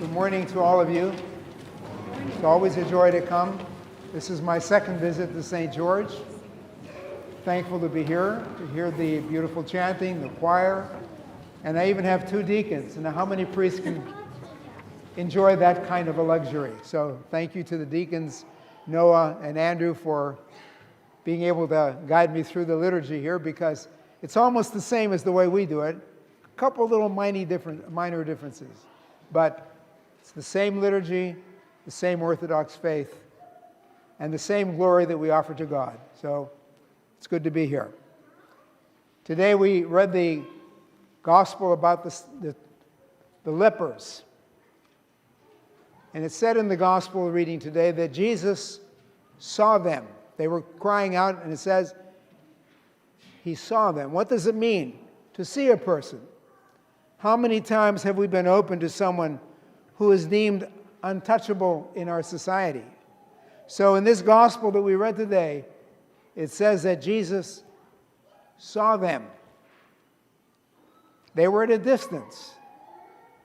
Good morning to all of you. It's always a joy to come. This is my second visit to St. George. Thankful to be here, to hear the beautiful chanting, the choir, and I even have two deacons. And how many priests can enjoy that kind of a luxury? So thank you to the deacons, Noah and Andrew, for being able to guide me through the liturgy here, because it's almost the same as the way we do it. A couple little minor differences, but it's the same liturgy, the same Orthodox faith, and the same glory that we offer to God. So it's good to be here. Today we read the gospel about the lepers. And it said in the gospel reading today that Jesus saw them. They were crying out, and it says he saw them. What does it mean to see a person? How many times have we been open to someone who is deemed untouchable in our society? So in this gospel that we read today, it says that Jesus saw them. They were at a distance.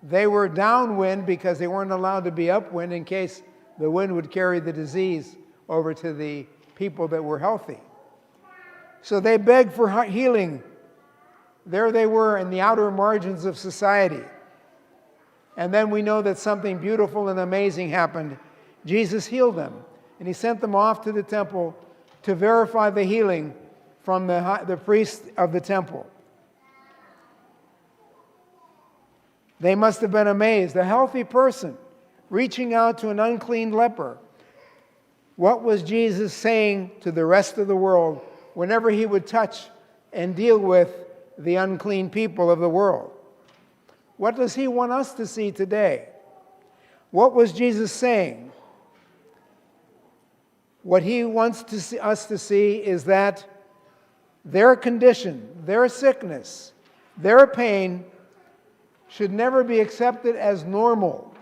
They were downwind because they weren't allowed to be upwind in case the wind would carry the disease over to the people that were healthy. So they begged for healing. There they were in the outer margins of society. And then we know that something beautiful and amazing happened. Jesus healed them, and he sent them off to the temple to verify the healing from the priest of the temple. They must have been amazed. A healthy person reaching out to an unclean leper. What was Jesus saying to the rest of the world whenever he would touch and deal with the unclean people of the world? What does he want us to see today? What was Jesus saying? What he wants us to see is that their condition, their sickness, their pain should never be accepted as normal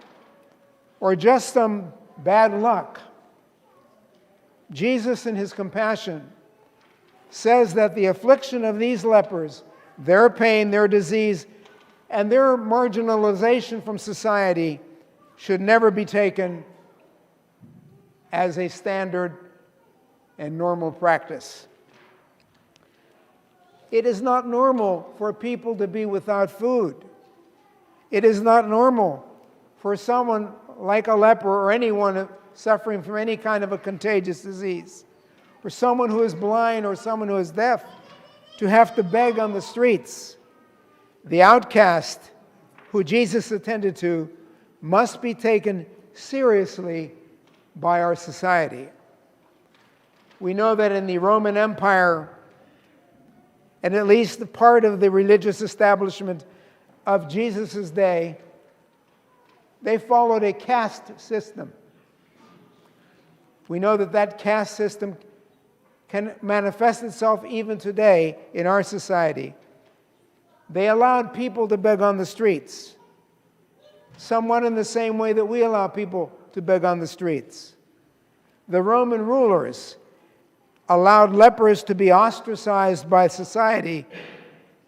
or just some bad luck. Jesus, in his compassion, says that the affliction of these lepers, their pain, their disease, and their marginalization from society should never be taken as a standard and normal practice. It is not normal for people to be without food. It is not normal for someone like a leper or anyone suffering from any kind of a contagious disease, for someone who is blind or someone who is deaf, to have to beg on the streets. The outcast who Jesus attended to must be taken seriously by our society. We know that in the Roman Empire, and at least part of the religious establishment of Jesus' day, they followed a caste system. We know that that caste system can manifest itself even today in our society. They allowed people to beg on the streets, somewhat in the same way that we allow people to beg on the streets. The Roman rulers allowed lepers to be ostracized by society,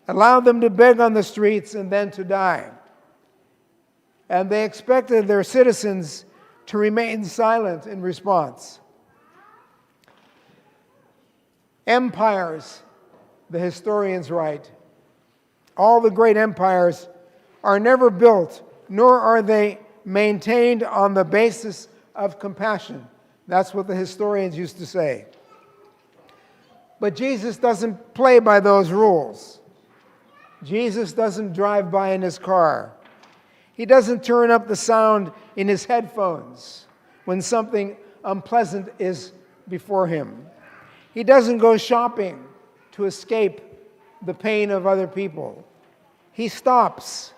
allowed them to beg on the streets and then to die. And they expected their citizens to remain silent in response. Empires, the historians write, all the great empires are never built, nor are they maintained on the basis of compassion. That's what the historians used to say. But Jesus doesn't play by those rules. Jesus doesn't drive by in his car. He doesn't turn up the sound in his headphones when something unpleasant is before him. He doesn't go shopping to escape the pain of other people. He stops.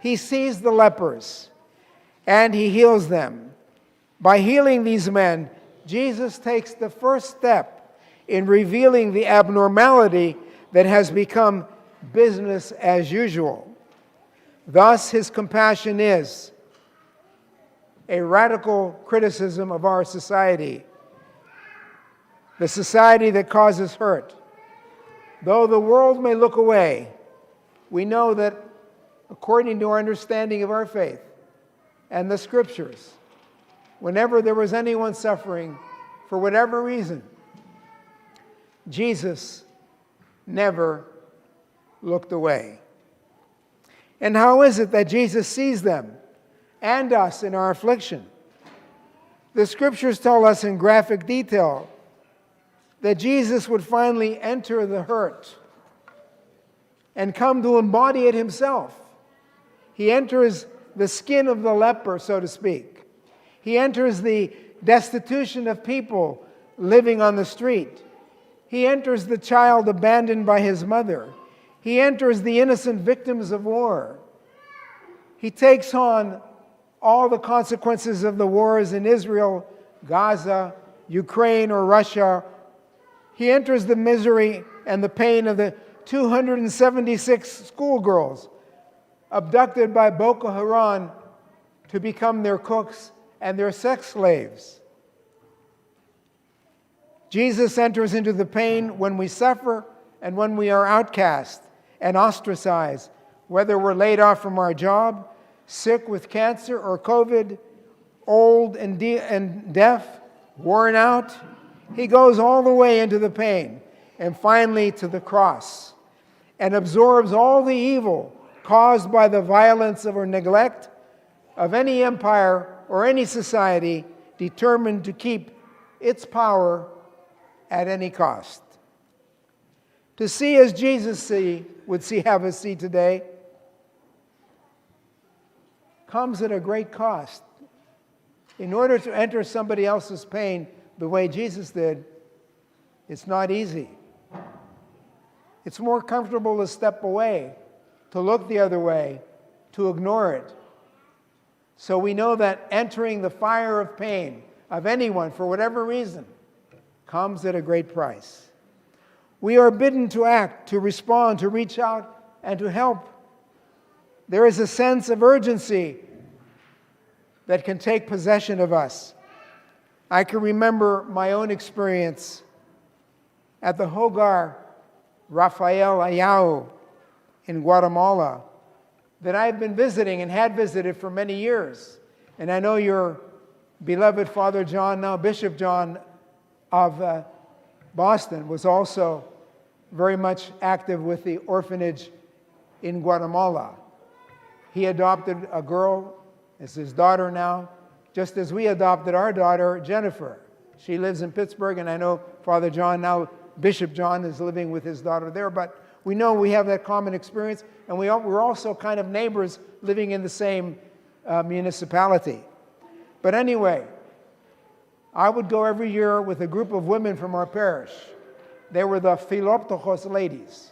He sees the lepers and he heals them. By healing these men, Jesus takes the first step in revealing the abnormality that has become business as usual. Thus, his compassion is a radical criticism of our society, the society that causes hurt. Though the world may look away, we know that according to our understanding of our faith and the scriptures, whenever there was anyone suffering for whatever reason, Jesus never looked away. And how is it that Jesus sees them and us in our affliction? The scriptures tell us in graphic detail that Jesus would finally enter the hurt and come to embody it himself. He enters the skin of the leper, so to speak. He enters the destitution of people living on the street. He enters the child abandoned by his mother. He enters the innocent victims of war. He takes on all the consequences of the wars in Israel, Gaza, Ukraine, or Russia. He enters the misery and the pain of the 276 schoolgirls abducted by Boko Haram to become their cooks and their sex slaves. Jesus enters into the pain when we suffer and when we are outcast and ostracized, whether we're laid off from our job, sick with cancer or COVID, old and deaf, worn out. He goes all the way into the pain and finally to the cross and absorbs all the evil caused by the violence or neglect of any empire or any society determined to keep its power at any cost. To see as Jesus have us see today comes at a great cost. In order to enter somebody else's pain the way Jesus did, it's not easy. It's more comfortable to step away, to look the other way, to ignore it. So we know that entering the fire of pain of anyone for whatever reason comes at a great price. We are bidden to act, to respond, to reach out, and to help. There is a sense of urgency that can take possession of us. I can remember my own experience at the Hogar Rafael Ayau in Guatemala that I've been visiting and had visited for many years. And I know your beloved Father John, now Bishop John of Boston, was also very much active with the orphanage in Guatemala. He adopted a girl as his daughter now, just as we adopted our daughter, Jennifer. She lives in Pittsburgh, and I know Father John, now Bishop John, is living with his daughter there. But we know we have that common experience, and we're also kind of neighbors living in the same municipality. But anyway, I would go every year with a group of women from our parish. They were the Philoptochos ladies.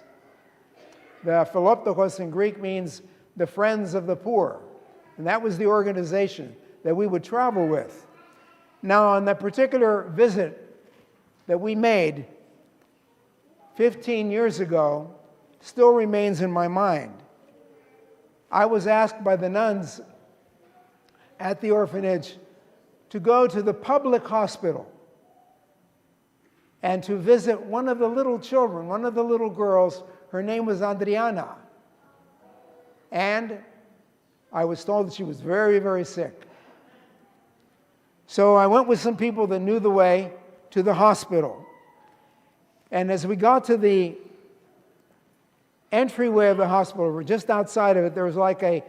The Philoptochos in Greek means the friends of the poor. And that was the organization that we would travel with. Now, on that particular visit that we made 15 years ago, still remains in my mind. I was asked by the nuns at the orphanage to go to the public hospital and to visit one of the little children, one of the little girls. Her name was Adriana. And I was told that she was very, very sick. So I went with some people that knew the way to the hospital. And as we got to the entryway of the hospital, just outside of it, there was like a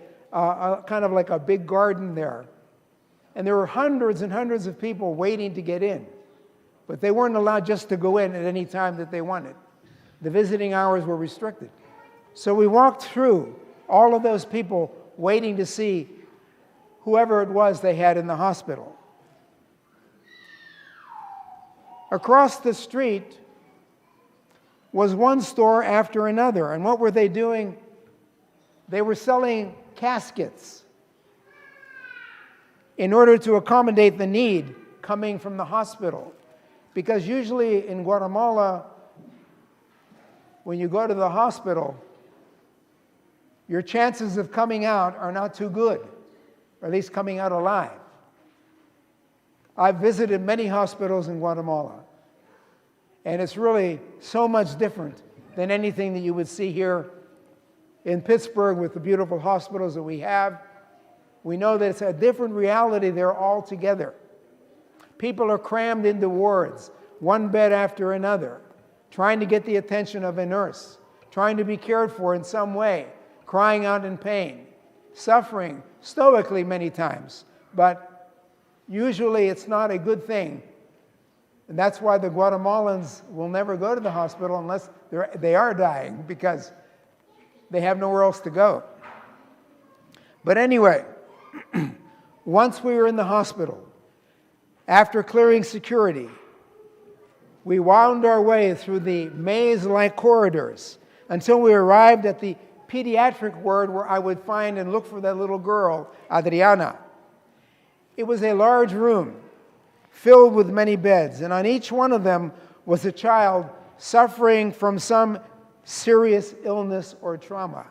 kind of like a big garden there. And there were hundreds and hundreds of people waiting to get in. But they weren't allowed just to go in at any time that they wanted. The visiting hours were restricted. So we walked through all of those people waiting to see whoever it was they had in the hospital. Across the street was one store after another. And what were they doing? They were selling caskets in order to accommodate the need coming from the hospital. Because usually in Guatemala, when you go to the hospital, your chances of coming out are not too good, or at least coming out alive. I've visited many hospitals in Guatemala, and it's really so much different than anything that you would see here in Pittsburgh with the beautiful hospitals that we have, We know that it's a different reality there altogether. People are crammed into wards, one bed after another, trying to get the attention of a nurse, trying to be cared for in some way, crying out in pain, suffering stoically many times. But usually it's not a good thing. And that's why the Guatemalans will never go to the hospital unless they are dying, because they have nowhere else to go. But anyway, once we were in the hospital, after clearing security, we wound our way through the maze-like corridors until we arrived at the pediatric ward where I would find and look for that little girl, Adriana. It was a large room filled with many beds, and on each one of them was a child suffering from some serious illness or trauma.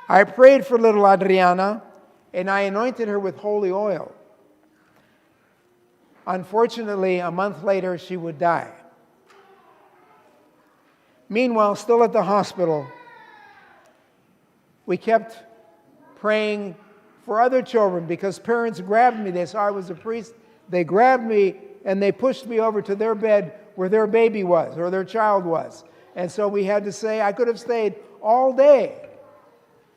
I prayed for little Adriana, and I anointed her with holy oil. Unfortunately, a month later, she would die. Meanwhile, still at the hospital, we kept praying for other children because parents grabbed me. They saw I was a priest. They grabbed me and they pushed me over to their bed where their baby was or their child was. And so we had to say, I could have stayed all day.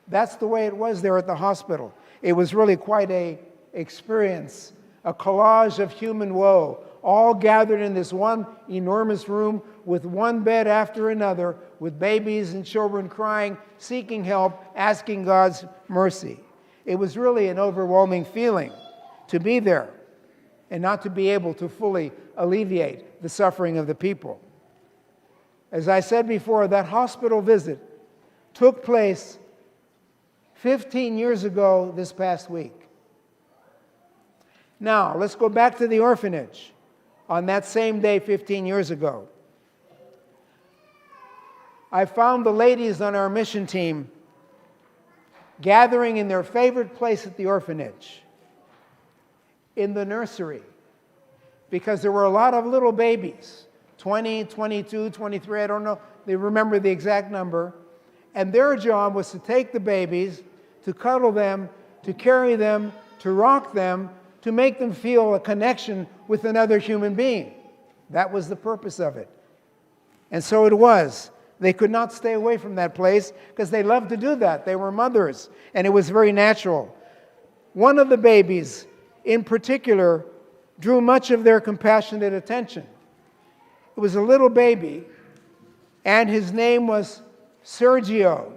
That's the way it was there at the hospital. It was really quite an experience, a collage of human woe, all gathered in this one enormous room with one bed after another, with babies and children crying, seeking help, asking God's mercy. It was really an overwhelming feeling to be there and not to be able to fully alleviate the suffering of the people. As I said before, that hospital visit took place 15 years ago this past week. Now, let's go back to the orphanage on that same day 15 years ago. I found the ladies on our mission team gathering in their favorite place at the orphanage, in the nursery, because there were a lot of little babies, 20, 22, 23, I don't know, they remember the exact number, and their job was to take the babies, to cuddle them, to carry them, to rock them, to make them feel a connection with another human being. That was the purpose of it. And so it was. They could not stay away from that place because they loved to do that. They were mothers, and it was very natural. One of the babies, in particular, drew much of their compassionate attention. It was a little baby, and his name was Sergio.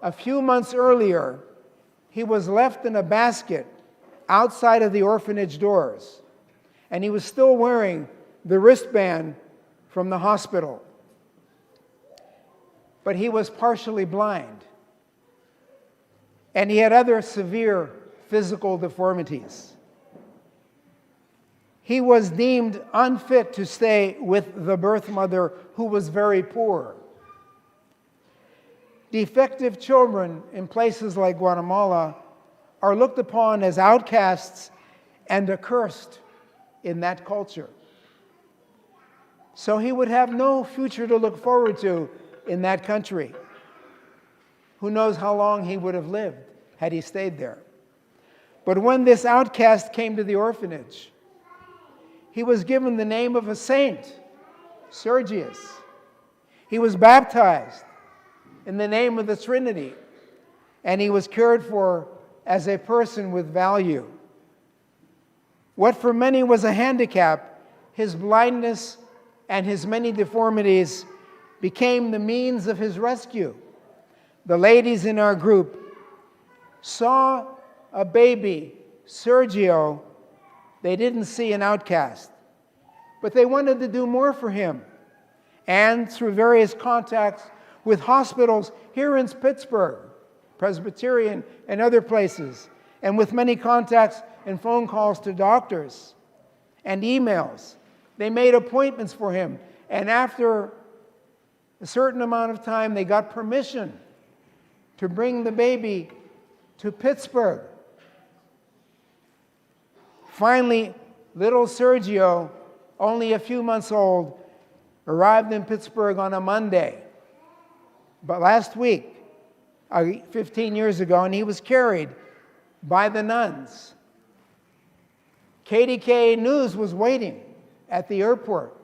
A few months earlier, he was left in a basket outside of the orphanage doors, and he was still wearing the wristband from the hospital. But he was partially blind, and he had other severe physical deformities. He was deemed unfit to stay with the birth mother, who was very poor. Defective children in places like Guatemala are looked upon as outcasts and accursed in that culture. So he would have no future to look forward to in that country. Who knows how long he would have lived had he stayed there. But when this outcast came to the orphanage, he was given the name of a saint, Sergius. He was baptized in the name of the Trinity, and he was cared for as a person with value. What for many was a handicap, his blindness and his many deformities became the means of his rescue. The ladies in our group saw a baby, Sergio. They didn't see an outcast, but they wanted to do more for him. And through various contacts with hospitals here in Pittsburgh, Presbyterian and other places, and with many contacts and phone calls to doctors and emails, they made appointments for him. And after a certain amount of time, they got permission to bring the baby to Pittsburgh. Finally, little Sergio, only a few months old, arrived in Pittsburgh on a Monday. But last week, 15 years ago, and he was carried by the nuns. KDKA News was waiting at the airport.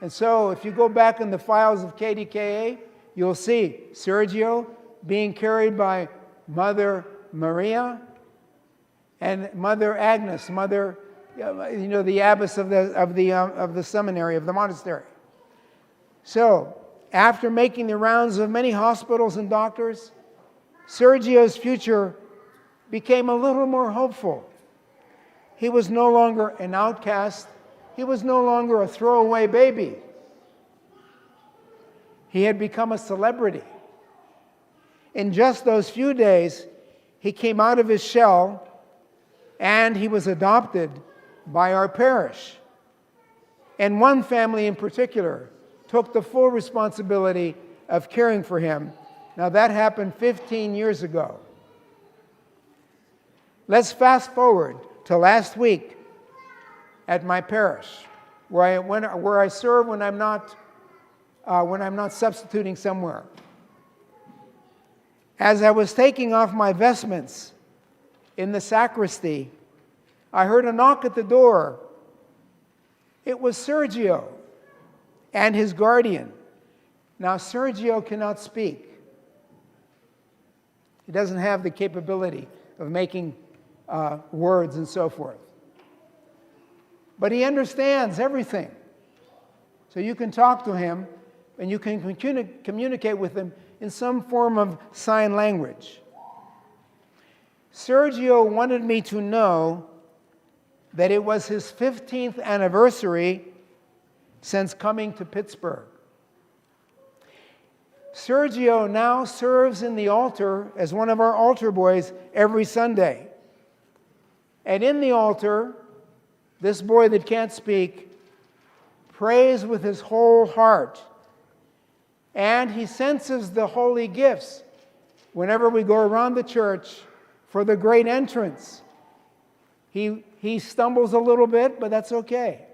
And so if you go back in the files of KDKA, you'll see Sergio being carried by Mother Maria and Mother Agnes, the abbess of the seminary, of the monastery. So after making the rounds of many hospitals and doctors, Sergio's future became a little more hopeful. He was no longer an outcast. He was no longer a throwaway baby. He had become a celebrity. In just those few days, he came out of his shell and he was adopted by our parish. And one family in particular took the full responsibility of caring for him. Now that happened 15 years ago. Let's fast forward to last week at my parish, where I serve when I'm not substituting somewhere. As I was taking off my vestments in the sacristy, I heard a knock at the door. It was Sergio and his guardian. Now, Sergio cannot speak. He doesn't have the capability of making words and so forth. But he understands everything. So you can talk to him and you can communicate with him in some form of sign language. Sergio wanted me to know that it was his 15th anniversary since coming to Pittsburgh. Sergio now serves in the altar as one of our altar boys every Sunday. And in the altar, this boy that can't speak prays with his whole heart. And he senses the holy gifts whenever we go around the church for the great entrance. He stumbles a little bit, but that's okay.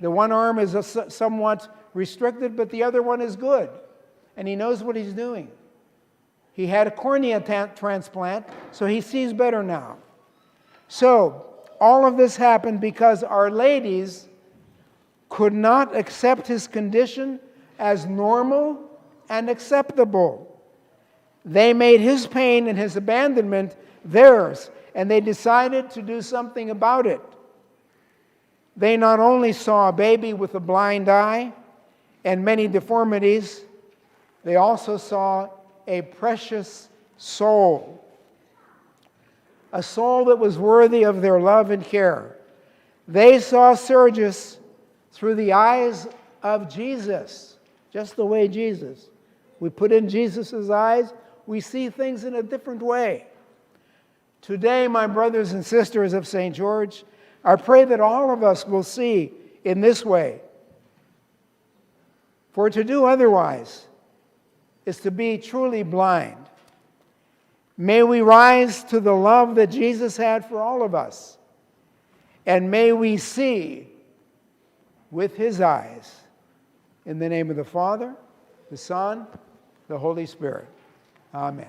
The one arm is somewhat restricted, but the other one is good. And he knows what he's doing. He had a cornea transplant, so he sees better now. So, all of this happened because our ladies could not accept his condition as normal and acceptable. They made his pain and his abandonment theirs, and they decided to do something about it. They not only saw a baby with a blind eye and many deformities, they also saw a precious soul. A soul that was worthy of their love and care. They saw Sergius through the eyes of Jesus, just the way Jesus. We put in Jesus' eyes, we see things in a different way. Today, my brothers and sisters of St. George, I pray that all of us will see in this way. For to do otherwise is to be truly blind. May we rise to the love that Jesus had for all of us. And may we see with his eyes. In the name of the Father, the Son, the Holy Spirit. Amen.